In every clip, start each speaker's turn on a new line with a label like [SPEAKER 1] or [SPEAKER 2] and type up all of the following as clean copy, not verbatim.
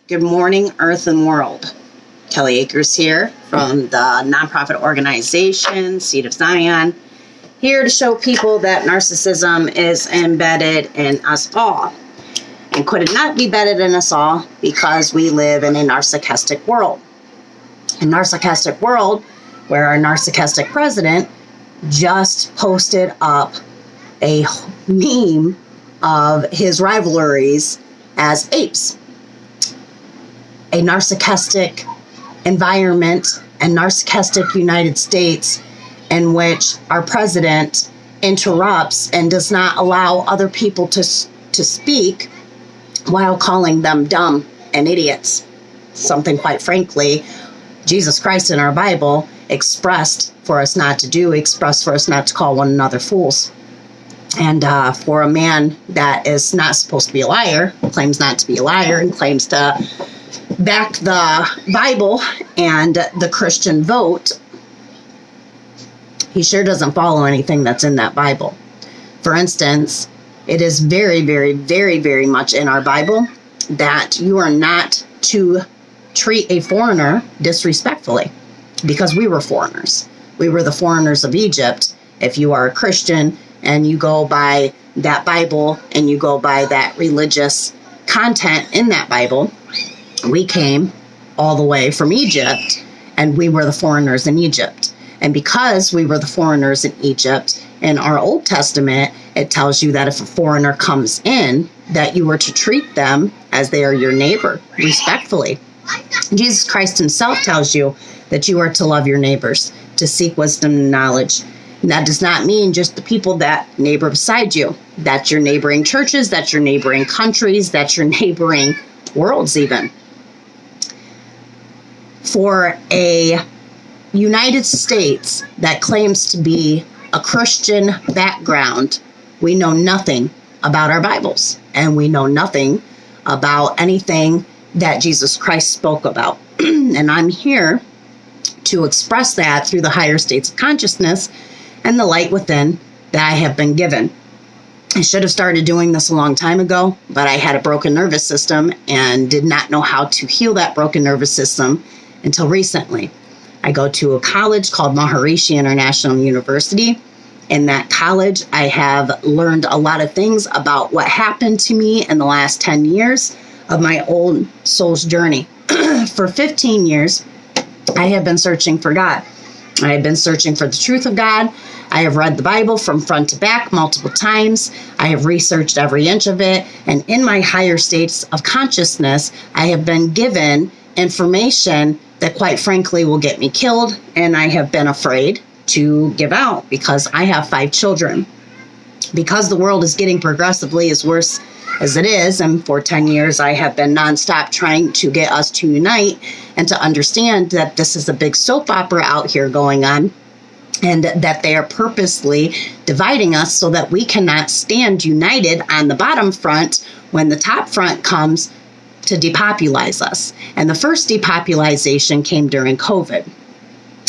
[SPEAKER 1] Good morning, Earth and World. Kelly Akers here from the nonprofit organization Seed of Zion, here to show people that narcissism is embedded in us all. And could it not be embedded in us all because we live in a narcissistic world? A narcissistic world where our narcissistic president just posted up a meme of his rivalries as apes. A narcissistic environment and narcissistic United States in which our president interrupts and does not allow other people to speak while calling them dumb and idiots. Something, quite frankly, Jesus Christ in our Bible expressed for us not to do, expressed for us not to call one another fools. And for a man that is not supposed to be a liar, claims not to be a liar, and claims to back the Bible and the Christian vote, he sure doesn't follow anything that's in that Bible. For instance, it is very, very, very, very much in our Bible that you are not to treat a foreigner disrespectfully, because we were foreigners. We were the foreigners of Egypt. If you are a Christian and you go by that Bible and you go by that religious content in that Bible, we came all the way from Egypt, and we were the foreigners in Egypt. And because we were the foreigners in Egypt, in our Old Testament, it tells you that if a foreigner comes in, that you were to treat them as they are your neighbor, respectfully. Jesus Christ himself tells you that you are to love your neighbors, to seek wisdom and knowledge. And that does not mean just the people that neighbor beside you. That's your neighboring churches, that's your neighboring countries, that's your neighboring worlds even. For a United States that claims to be a Christian background, we know nothing about our Bibles, and we know nothing about anything that Jesus Christ spoke about. And I'm here to express that through the higher states of consciousness and the light within that I have been given. I should have started doing this a long time ago, but I had a broken nervous system and did not know how to heal that broken nervous system until recently. I go to a college called Maharishi International University. In that college, I have learned a lot of things about what happened to me in the last 10 years of my own soul's journey. For 15 years, I have been searching for God. I have been searching for the truth of God. I have read the Bible from front to back multiple times. I have researched every inch of it. And in my higher states of consciousness, I have been given information that quite frankly will get me killed. And I have been afraid to give out because I have 5 children. Because the world is getting progressively as worse as it is, and for 10 years I have been nonstop trying to get us to unite and to understand that this is a big soap opera out here going on, and that they are purposely dividing us so that we cannot stand united on the bottom front when the top front comes to depopulize us. And the first depopulization came during COVID.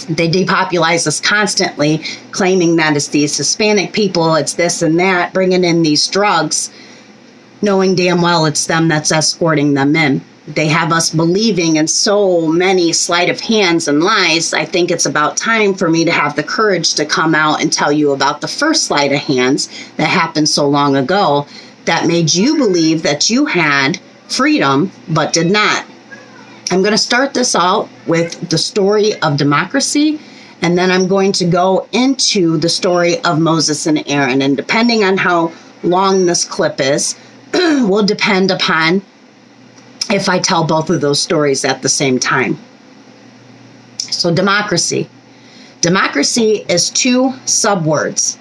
[SPEAKER 1] They depopulize us constantly, claiming that it's these Hispanic people, it's this and that, bringing in these drugs, knowing damn well it's them that's escorting them in. They have us believing in so many sleight of hands and lies. I think it's about time for me to have the courage to come out and tell you about the first sleight of hands that happened so long ago that made you believe that you had freedom but did not. I'm going to start this out with the story of democracy, and then I'm going to go into the story of Moses and Aaron. And depending on how long this clip is, will depend upon if I tell both of those stories at the same time. So democracy. Democracy is 2 subwords.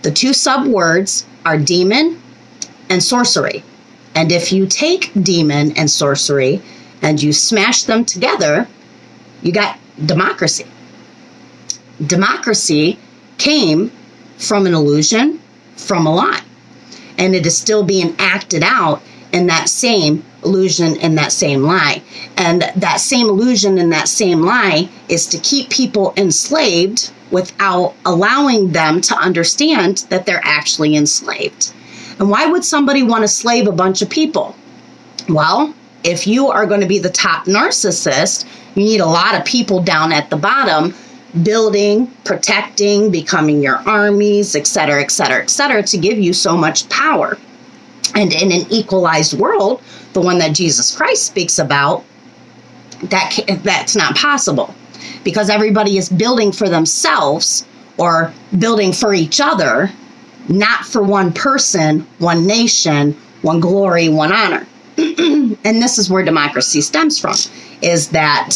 [SPEAKER 1] The 2 subwords are demon and sorcery. And if you take demon and sorcery and you smash them together, you got democracy. Democracy came from an illusion, from a lie. And it is still being acted out in that same illusion and that same lie. And that same illusion and that same lie is to keep people enslaved without allowing them to understand that they're actually enslaved. And why would somebody want to slave a bunch of people? Well, if you are going to be the top narcissist, you need a lot of people down at the bottom building, protecting, becoming your armies, et cetera, et cetera, et cetera, to give you so much power. And in an equalized world, the one that Jesus Christ speaks about, that's not possible, because everybody is building for themselves or building for each other, not for one person, one nation, one glory, one honor. And this is where democracy stems from, is that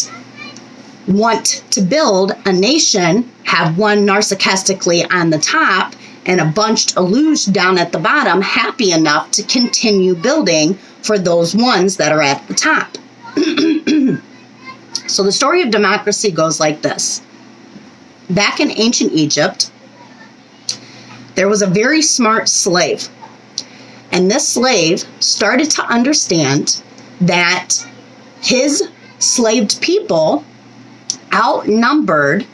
[SPEAKER 1] want to build a nation, have one narcissistically on the top and a bunched alooge down at the bottom, happy enough to continue building for those ones that are at the top. So the story of democracy goes like this. Back in ancient Egypt, there was a very smart slave. And this slave started to understand that his slaved people outnumbered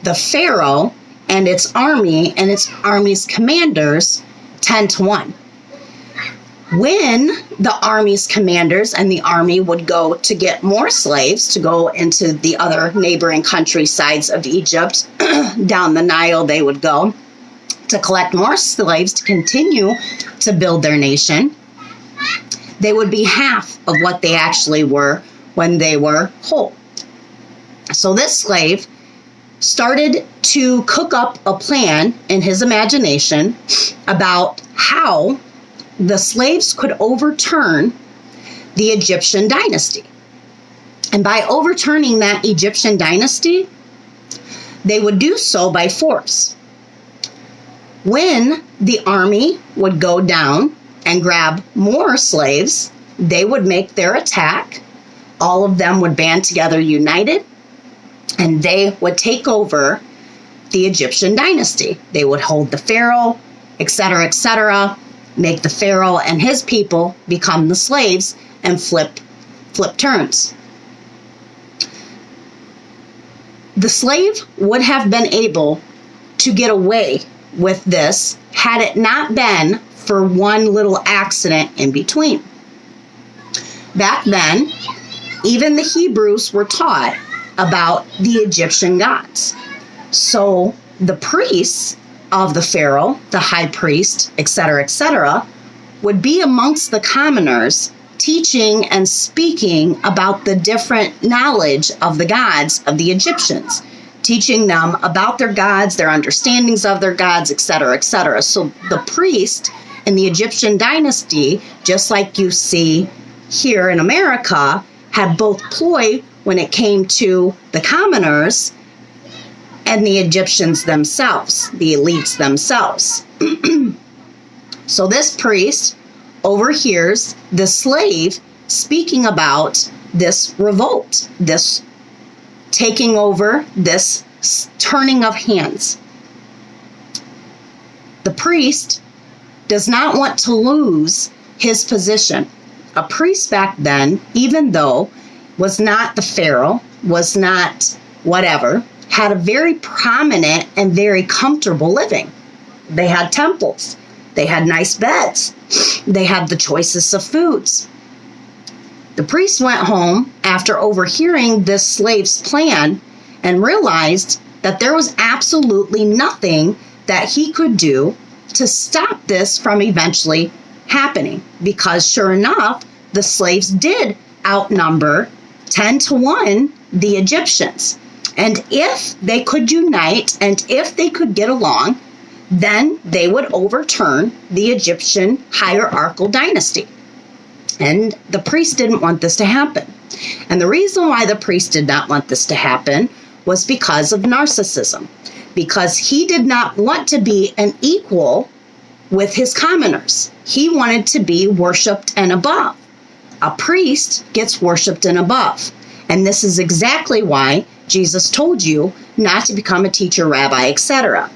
[SPEAKER 1] the Pharaoh and its army and its army's commanders 10-1. When the army's commanders and the army would go to get more slaves to go into the other neighboring countrysides of Egypt, down the Nile they would go to collect more slaves to continue to build their nation, they would be half of what they actually were when they were whole. So this slave started to cook up a plan in his imagination about how the slaves could overturn the Egyptian dynasty. And by overturning that Egyptian dynasty, they would do so by force. When the army would go down and grab more slaves, they would make their attack. All of them would band together united, and they would take over the Egyptian dynasty. They would hold the Pharaoh, etc., make the Pharaoh and his people become the slaves and flip turns. The slave would have been able to get away with this had it not been for one little accident in between. Back then, even the Hebrews were taught about the Egyptian gods. So the priests of the Pharaoh, the high priest, etc., would be amongst the commoners teaching and speaking about the different knowledge of the gods of the Egyptians, teaching them about their gods, their understandings of their gods, etc., So the priest in the Egyptian dynasty, just like you see here in America, had both ploy when it came to the commoners and the Egyptians themselves, the elites themselves. So this priest overhears the slave speaking about this revolt, this taking over, this turning of hands. The priest does not want to lose his position. A priest back then, even though was not the Pharaoh, was not whatever, had a very prominent and very comfortable living. They had temples. They had nice beds. They had the choicest of foods. The priest went home after overhearing this slave's plan and realized that there was absolutely nothing that he could do to stop this from eventually happening, because sure enough, the slaves did outnumber 10-1 the Egyptians. And if they could unite and if they could get along, then they would overturn the Egyptian hierarchical dynasty. And the priest didn't want this to happen. And the reason why the priest did not want this to happen was because of narcissism, because he did not want to be an equal with his commoners. He wanted to be worshipped and above. A priest gets worshipped and above. And this is exactly why Jesus told you not to become a teacher, rabbi, etc.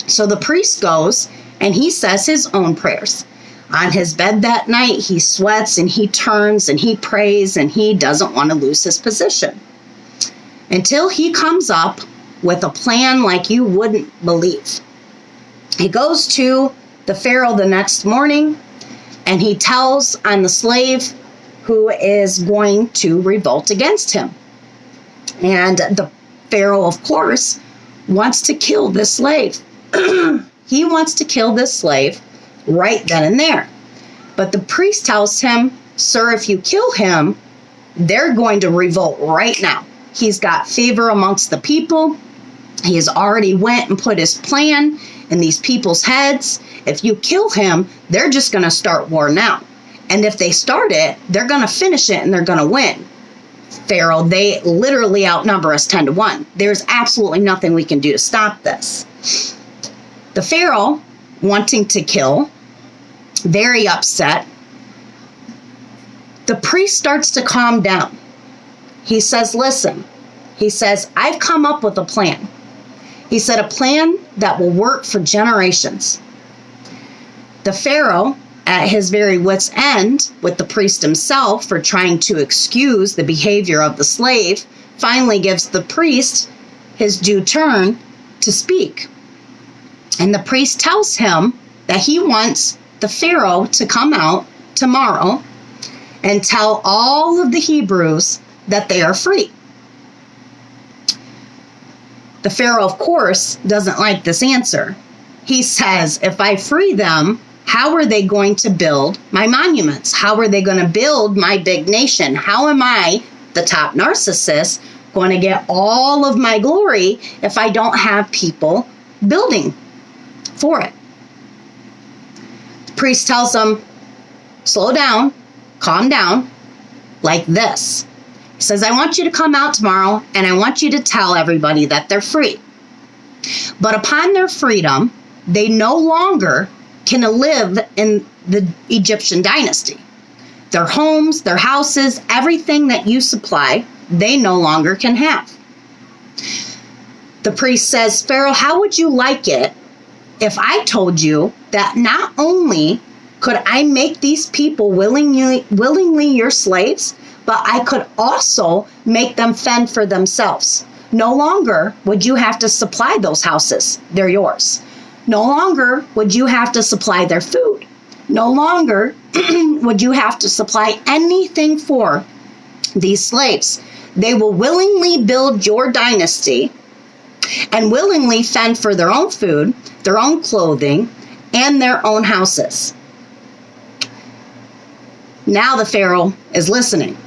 [SPEAKER 1] So the priest goes and he says his own prayers. On his bed that night, he sweats and he turns and he prays and he doesn't want to lose his position. Until he comes up with a plan like you wouldn't believe. He goes to the Pharaoh the next morning and he tells on the slave who is going to revolt against him. And the Pharaoh, of course, wants to kill this slave. He wants to kill this slave right then and there. But the priest tells him, sir, if you kill him, they're going to revolt right now. He's got favor amongst the people. He has already went and put his plan in these people's heads. If you kill him, they're just going to start war now. And if they start it, they're going to finish it and they're going to win. Pharaoh, they literally outnumber us 10-1. There's absolutely nothing we can do to stop this. The Pharaoh, wanting to kill, very upset, the priest starts to calm down. He says, listen, he says, I've come up with a plan. He said, a plan that will work for generations. The Pharaoh, at his very wit's end, with the priest himself for trying to excuse the behavior of the slave, finally gives the priest his due turn to speak. And the priest tells him that he wants the Pharaoh to come out tomorrow and tell all of the Hebrews that they are free. The Pharaoh, of course, doesn't like this answer. He says, if I free them, how are they going to build my monuments? How are they going to build my big nation? How am I, the top narcissist, going to get all of my glory if I don't have people building for it? The priest tells them, slow down, calm down, like this. He says, I want you to come out tomorrow and I want you to tell everybody that they're free. But upon their freedom, they no longer can live in the Egyptian dynasty. Their homes, their houses, everything that you supply, they no longer can have. The priest says, Pharaoh, how would you like it if I told you that not only could I make these people willingly your slaves, but I could also make them fend for themselves? No longer would you have to supply those houses. They're yours. No longer would you have to supply their food. No longer would you have to supply anything for these slaves. They will willingly build your dynasty and willingly fend for their own food, their own clothing, and their own houses. Now the Pharaoh is listening.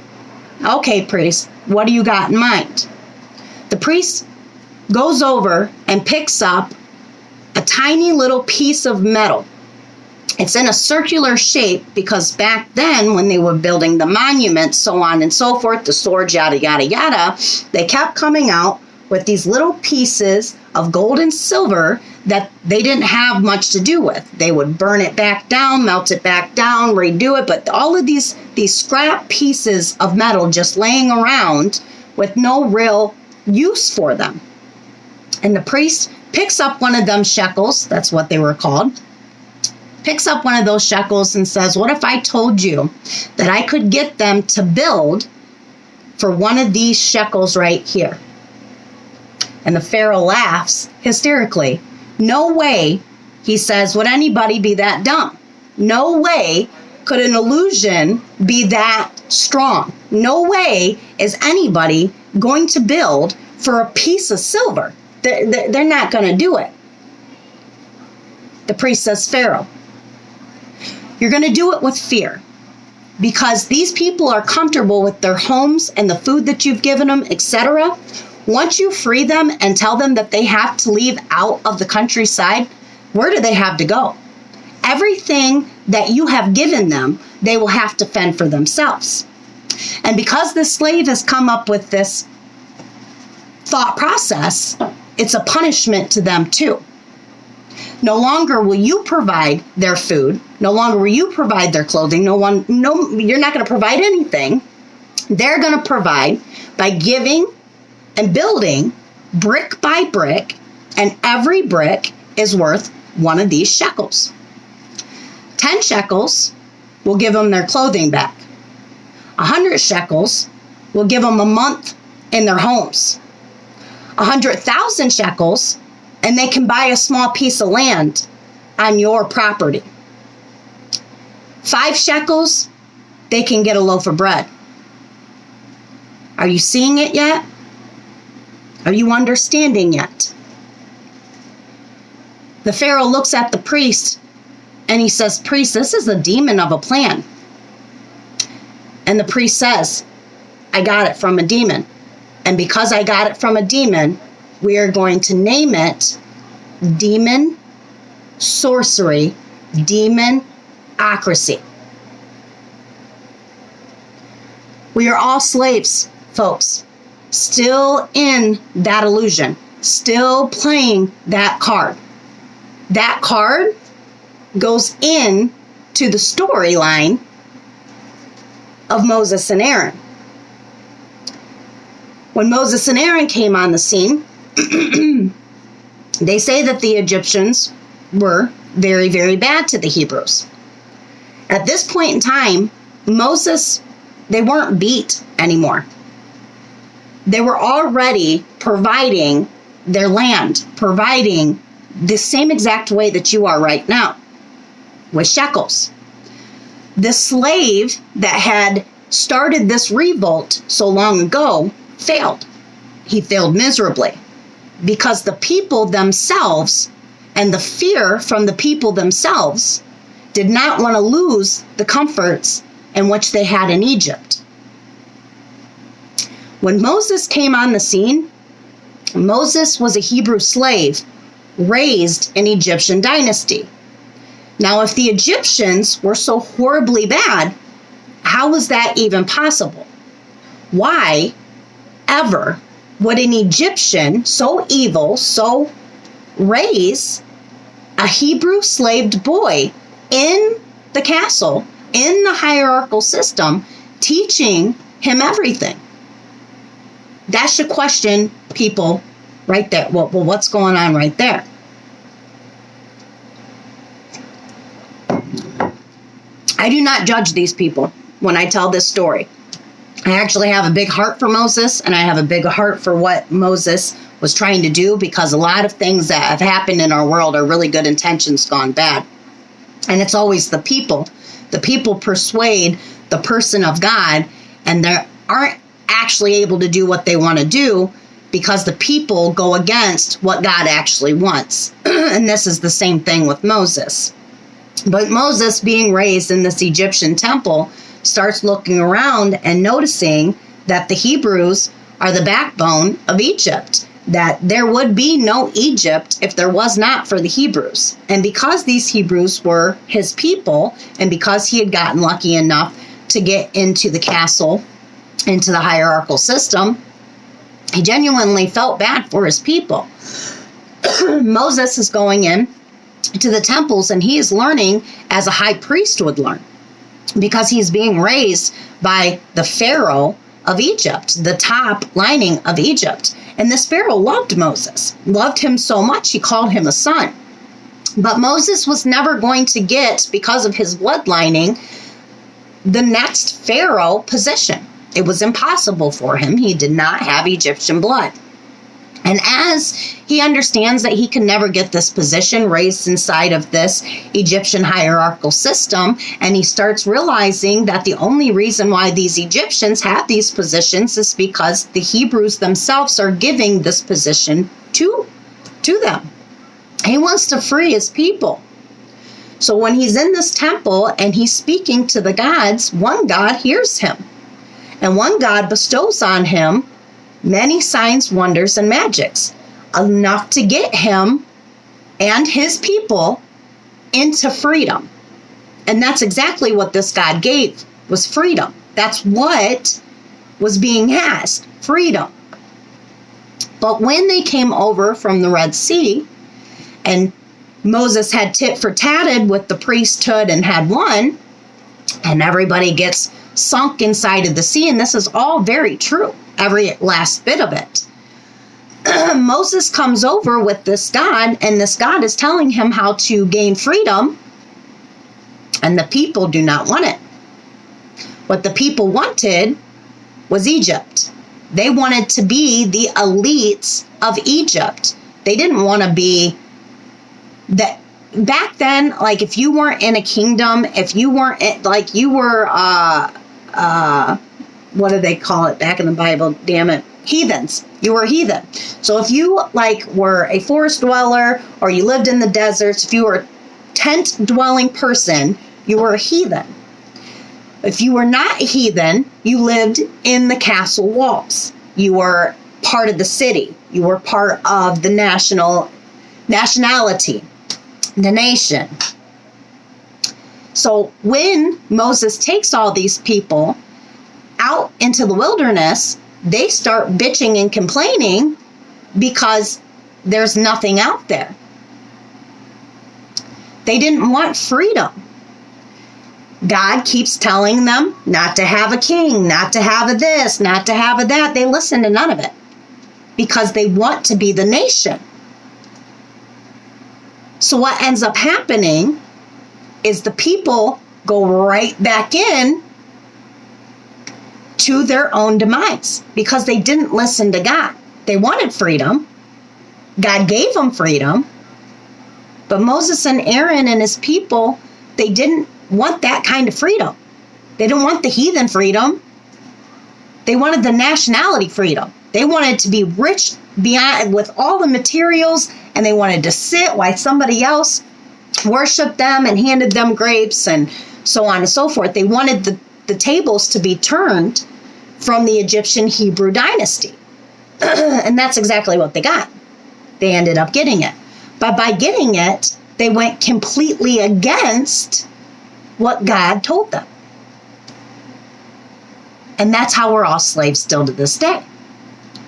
[SPEAKER 1] Okay, priest, what do you got in mind? The priest goes over and picks up a tiny little piece of metal. It's in a circular shape because back then when they were building the monuments, so on and so forth, the swords, yada, yada, yada, they kept coming out with these little pieces of gold and silver that they didn't have much to do with. They would burn it back down, melt it back down, redo it, but all of these scrap pieces of metal just laying around with no real use for them. And the priest picks up one of them shekels, that's what they were called, picks up one of those shekels and says, what if I told you that I could get them to build for one of these shekels right here? And the Pharaoh laughs hysterically. No way, he says, would anybody be that dumb? No way could an illusion be that strong. No way is anybody going to build for a piece of silver. They're not going to do it. The priest says, Pharaoh, you're going to do it with fear because these people are comfortable with their homes and the food that you've given them, etc. Once you free them and tell them that they have to leave out of the countryside, where do they have to go? Everything that you have given them, they will have to fend for themselves. And because the slave has come up with this thought process, it's a punishment to them too. No longer will you provide their food. No longer will you provide their clothing. You're not going to provide anything. They're going to provide by giving and building brick by brick, and every brick is worth one of these shekels. 10 shekels will give them their clothing back. 100 shekels will give them a month in their homes. 100,000 shekels, and they can buy a small piece of land on your property. 5 shekels, they can get a loaf of bread. Are you seeing it yet? Are you understanding yet? The Pharaoh looks at the priest and he says, "Priest, this is a demon of a plan." And the priest says, "I got it from a demon. And because I got it from a demon, we are going to name it demon sorcery, demonocracy." We are all slaves, folks, still in that illusion, still playing that card. That card goes in to the storyline of Moses and Aaron. When Moses and Aaron came on the scene, they say that the Egyptians were very, very bad to the Hebrews. At this point in time, Moses, they weren't beat anymore. They were already providing their land, providing the same exact way that you are right now, with shekels. The slave that had started this revolt so long ago failed. He failed miserably because the people themselves and the fear from the people themselves did not want to lose the comforts in which they had in Egypt. When Moses came on the scene, Moses was a Hebrew slave raised in Egyptian dynasty. Now, if the Egyptians were so horribly bad, how was that even possible? Why ever would an Egyptian so evil, so raise a Hebrew slaved boy in the castle, in the hierarchical system, teaching him everything? That should question people right there. Well, what's going on right there? I do not judge these people when I tell this story. I actually have a big heart for Moses, and I have a big heart for what Moses was trying to do, because a lot of things that have happened in our world are really good intentions gone bad. And it's always the people. The people persuade the person of God, and they aren't actually able to do what they want to do because the people go against what God actually wants. And this is the same thing with Moses. But Moses, being raised in this Egyptian temple, starts looking around and noticing that the Hebrews are the backbone of Egypt, that there would be no Egypt if there was not for the Hebrews. And because these Hebrews were his people, and because he had gotten lucky enough to get into the castle, into the hierarchical system, he genuinely felt bad for his people. Moses is going in to the temples, and he is learning as a high priest would learn, because he's being raised by the Pharaoh of Egypt, the top lining of Egypt. And this Pharaoh loved Moses, loved him so much he called him a son. But Moses was never going to get, because of his bloodlining, the next Pharaoh position. It was impossible for him. He did not have Egyptian blood. And as he understands that he can never get this position raised inside of this Egyptian hierarchical system, and he starts realizing that the only reason why these Egyptians have these positions is because the Hebrews themselves are giving this position to them. He wants to free his people. So when he's in this temple and he's speaking to the gods, one God hears him, and one God bestows on him many signs, wonders, and magics, enough to get him and his people into freedom. And that's exactly what this God gave, was freedom. That's what was being asked, freedom. But when they came over from the Red Sea, and Moses had tit for tatted with the priesthood and had won, and everybody gets sunk inside of the sea, and this is all very true, every last bit of it. Moses comes over with this God, and this God is telling him how to gain freedom, and the people do not want it. What the people wanted was Egypt. They wanted to be the elites of Egypt. They didn't want to be that. Back then, like, if you weren't in a kingdom, if you weren't, like, you were what do they call it back in the Bible? Damn it. Heathens. You were a heathen. So if you were a forest dweller, or you lived in the deserts, if you were a tent dwelling person, you were a heathen. If you were not a heathen, you lived in the castle walls. You were part of the city. You were part of the nationality, the nation. So when Moses takes all these people out into the wilderness, they start bitching and complaining because there's nothing out there. They didn't want freedom. God keeps telling them not to have a king, not to have a this, not to have a that. They listen to none of it because they want to be the nation. So what ends up happening is the people go right back in to their own demise because they didn't listen to God. They wanted freedom. God gave them freedom. But Moses and Aaron and his people, they didn't want that kind of freedom. They didn't want the heathen freedom. They wanted the nationality freedom. They wanted to be rich beyond with all the materials, and they wanted to sit while somebody else worshiped them and handed them grapes and so on and so forth. They wanted the tables to be turned from the Egyptian Hebrew dynasty. And that's exactly what they got. They ended up getting it. But by getting it, they went completely against what God told them. And that's how we're all slaves still to this day.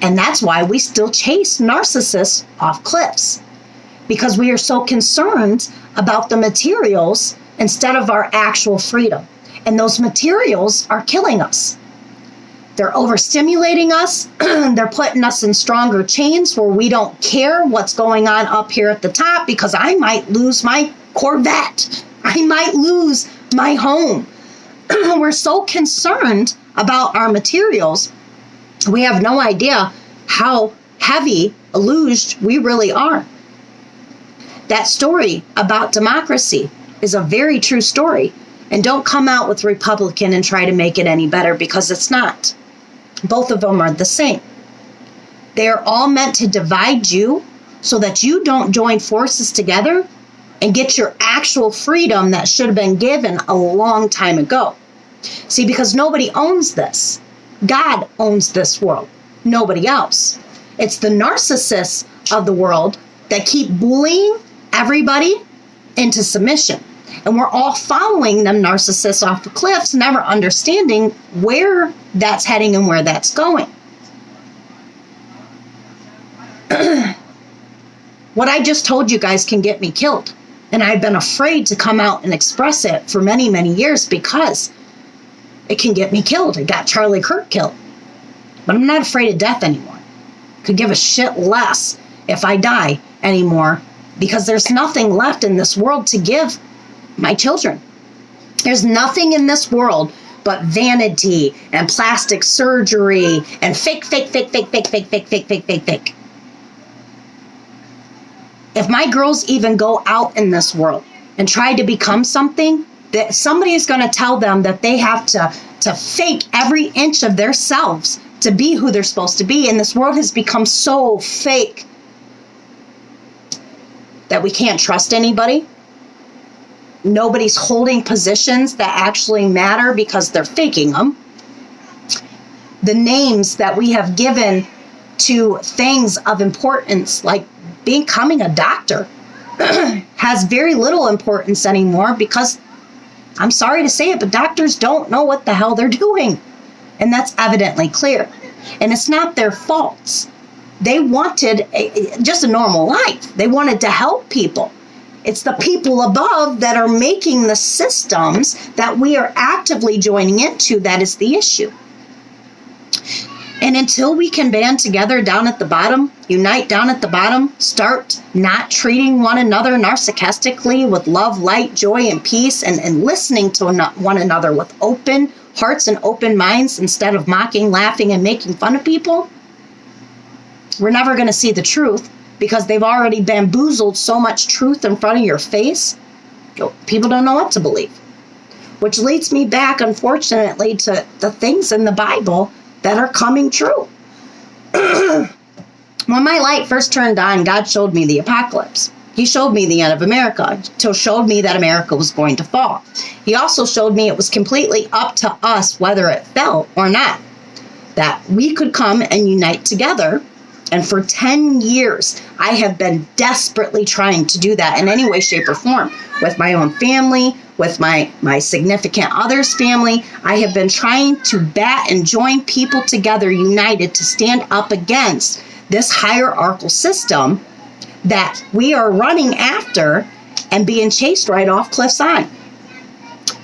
[SPEAKER 1] And that's why we still chase narcissists off cliffs. Because we are so concerned about the materials instead of our actual freedom. And those materials are killing us. They're overstimulating us. They're putting us in stronger chains where we don't care what's going on up here at the top because I might lose my Corvette. I might lose my home. We're so concerned about our materials. We have no idea how heavy illuged we really are. That story about democracy is a very true story. And don't come out with Republican and try to make it any better because it's not. Both of them are the same. They are all meant to divide you so that you don't join forces together and get your actual freedom that should have been given a long time ago. See, because nobody owns this. God owns this world, nobody else. It's the narcissists of the world that keep bullying everybody into submission. And we're all following them narcissists off the cliffs, never understanding where that's heading and where that's going. What I just told you guys can get me killed. And I've been afraid to come out and express it for many, many years because it can get me killed. It got Charlie Kirk killed. But I'm not afraid of death anymore. Could give a shit less if I die anymore because there's nothing left in this world to give my children. There's nothing in this world but vanity and plastic surgery and fake. If my girls even go out in this world and try to become something, that somebody is going to tell them that they have to fake every inch of their selves to be who they're supposed to be. And this world has become so fake that we can't trust anybody. Nobody's holding positions that actually matter because they're faking them. The names that we have given to things of importance, like becoming a doctor, has very little importance anymore because, I'm sorry to say it, but doctors don't know what the hell they're doing. And that's evidently clear. And it's not their faults. They wanted just a normal life. They wanted to help people. It's the people above that are making the systems that we are actively joining into that is the issue. And until we can band together down at the bottom, unite down at the bottom, start not treating one another narcissistically with love, light, joy, and peace, and listening to one another with open hearts and open minds instead of mocking, laughing, and making fun of people, we're never going to see the truth. Because they've already bamboozled so much truth in front of your face, people don't know what to believe. which leads me back, unfortunately, to the things in the Bible that are coming true. When my light first turned on, God showed me the apocalypse. He showed me the end of America. He showed me that America was going to fall. He also showed me it was completely up to us whether it fell or not. That we could come and unite together. And for 10 years, I have been desperately trying to do that in any way, shape, or form. With my own family, with my significant other's family. I have been trying to bat and join people together, united, to stand up against this hierarchical system that we are running after and being chased right off cliffs on.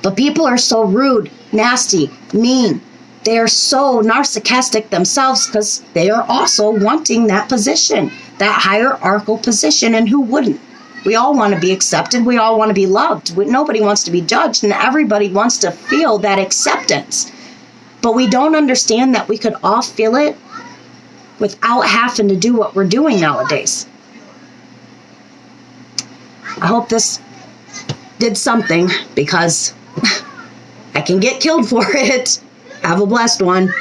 [SPEAKER 1] But people are so rude, nasty, mean. They are so narcissistic themselves because they are also wanting that position, that hierarchical position, and who wouldn't? We all want to be accepted. We all want to be loved. Nobody wants to be judged, and everybody wants to feel that acceptance. But we don't understand that we could all feel it without having to do what we're doing nowadays. I hope this did something, because I can get killed for it. Have a blessed one.